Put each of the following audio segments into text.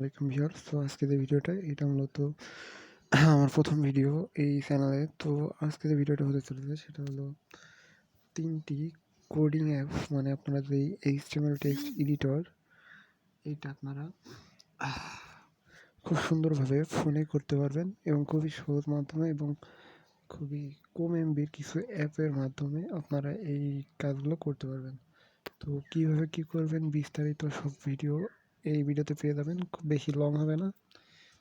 Welcome viewers. তো আজকে যে ভিডিওটা এটা মূলত আমার প্রথম ভিডিও এই চ্যানেলে। তো আজকে যে ভিডিওটা হতে চলেছে সেটা হলো 3টি কোডিং অ্যাপস, মানে আপনারা যে HTML টেক্সট এডিটর এইটা আপনারা খুব সুন্দরভাবে ফোনে করতে পারবেন এবং খুবই সহজ মাধ্যমে এবং খুবই কম এমবির কিছু অ্যাপের মাধ্যমে আপনারা এই কাজগুলো করতে পারবেন। তো কীভাবে কী করবেন বিস্তারিত সব ভিডিও এই ভিডিওতে পেয়ে যাবেন। খুব বেশি লং হবে না,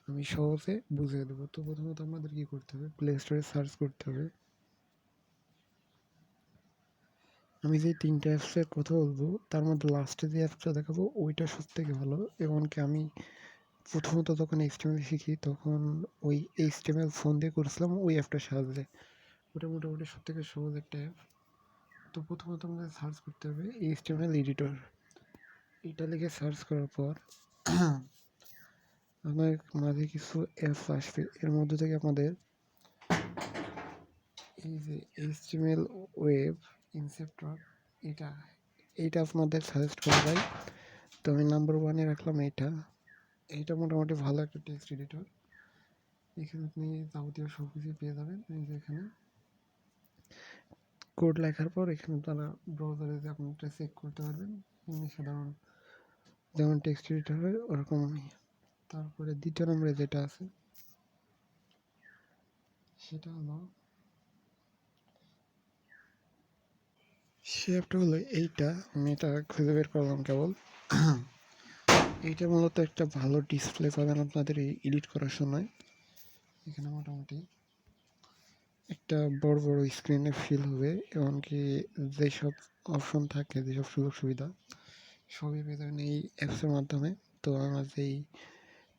আমি সহজে বুঝিয়ে দেবো। তো প্রথমত আমাদের কী করতে হবে, প্লে স্টোরে সার্চ করতে হবে। আমি যে 3টে অ্যাপসের কথা বলবো তার মধ্যে লাস্টে যে অ্যাপসটা দেখাবো ওইটা সবথেকে ভালো। এমনকি আমি প্রথমত যখন HTML শিখি তখন ওই HTML ফোন দিয়ে করেছিলাম ওই অ্যাপটার সাহায্যে। ওটা মোটামুটি সবথেকে সহজ একটা অ্যাপ। তো প্রথমত আমাদের সার্চ করতে হবে HTML এডিটর। এটা লিখে সার্চ করার পর আমার মাঝে কিছু অ্যাপস আসবে, এর মধ্যে থেকে আপনাদের এই যে HTML ওয়েব ইনসেপ্টর এটা এইটা আপনাদের সাজেস্ট করা যায়। তো আমি নাম্বার 1-এ রাখলাম এইটা। এইটা মোটামুটি ভালো একটা টেক্সট এডিটর। এখানে আপনি যাবতীয় সব কিছু পেয়ে যাবেন। এই যে এখানে কোড লেখার পর এখানে তারা ব্রাউজারে যে আপনি এটা চেক করতে পারবেন এমনি সাধারণ যেমন টেক্সট এডিটর হয় ওরকমই। তারপরে দ্বিতীয় নম্বরে যেটা আছে সেটা হলো সে অ্যাপটা হলো এইটা। আমি এটা খুঁজে বের করলাম কেবল। এইটা মূলত একটা ভালো ডিসপ্লে পাবেন আপনাদের এই এডিট করার সময়। এখানে মোটামুটি একটা বড় বড় স্ক্রিনে ফিল হবে, এমনকি যেসব অপশন থাকে, যেসব সুযোগ সুবিধা সবই পেয়ে যাবেন এই অ্যাপসের মাধ্যমে। তো আমার যেই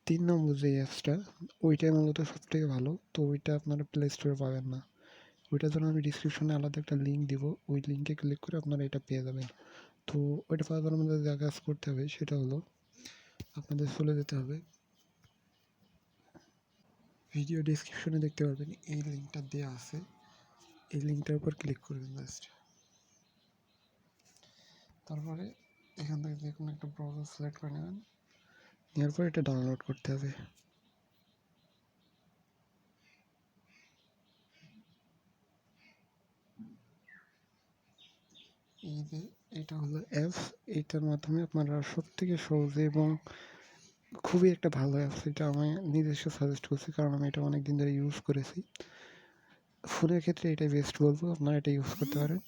3 নম্বর যে অ্যাপসটা ওইটাই মূলত সবথেকে ভালো। তো ওইটা আপনারা প্লে স্টোরে পাবেন না। ওইটার জন্য আমি ডিসক্রিপশনে আলাদা একটা লিঙ্ক দিব, ওই লিঙ্কে ক্লিক করে আপনারা এটা পেয়ে যাবেন। তো ওইটা পাওয়ার জন্য আমাদের যা কাজ করতে হবে সেটা হলো আপনাদের চলে যেতে হবে, ভিডিও ডিসক্রিপশনে দেখতে পারবেন এই লিঙ্কটা দেওয়া আছে, এই লিঙ্কটার উপর ক্লিক করবেন জাস্ট। তারপরে এখান থেকে যে কোনো একটা ব্রাউজার সিলেক্ট করে নেবেন, নেওয়ার পর এটা ডাউনলোড করতে হবে। এই যে এটা হলো অ্যাপস, এইটার মাধ্যমে আপনারা সবথেকে সহজে এবং খুবই একটা ভালো অ্যাপস। এটা আমি নিজস্ব সাজেস্ট করছি কারণ আমি এটা অনেক দিন ধরে ইউজ করেছি। ফোনের ক্ষেত্রে এটাই বেস্ট বলবো, আপনারা এটা ইউজ করতে পারেন।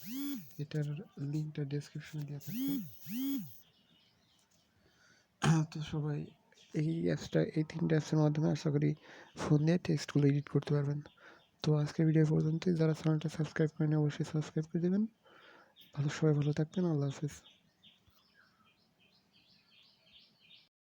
এটার লিঙ্কটা ডেসক্রিপশনে দেওয়া থাকবে। তো সবাই এই অ্যাপসটা, এই 3টে অ্যাপসের মাধ্যমে আশা করি ফোন দিয়ে টেক্সটগুলো এডিট করতে পারবেন। তো আজকের ভিডিও পর্যন্তই। যারা চ্যানেলটা সাবস্ক্রাইব করেন অবশ্যই সাবস্ক্রাইব করে দেবেন। সবাই ভালো থাকবেন। আল্লাহ হাফেজ।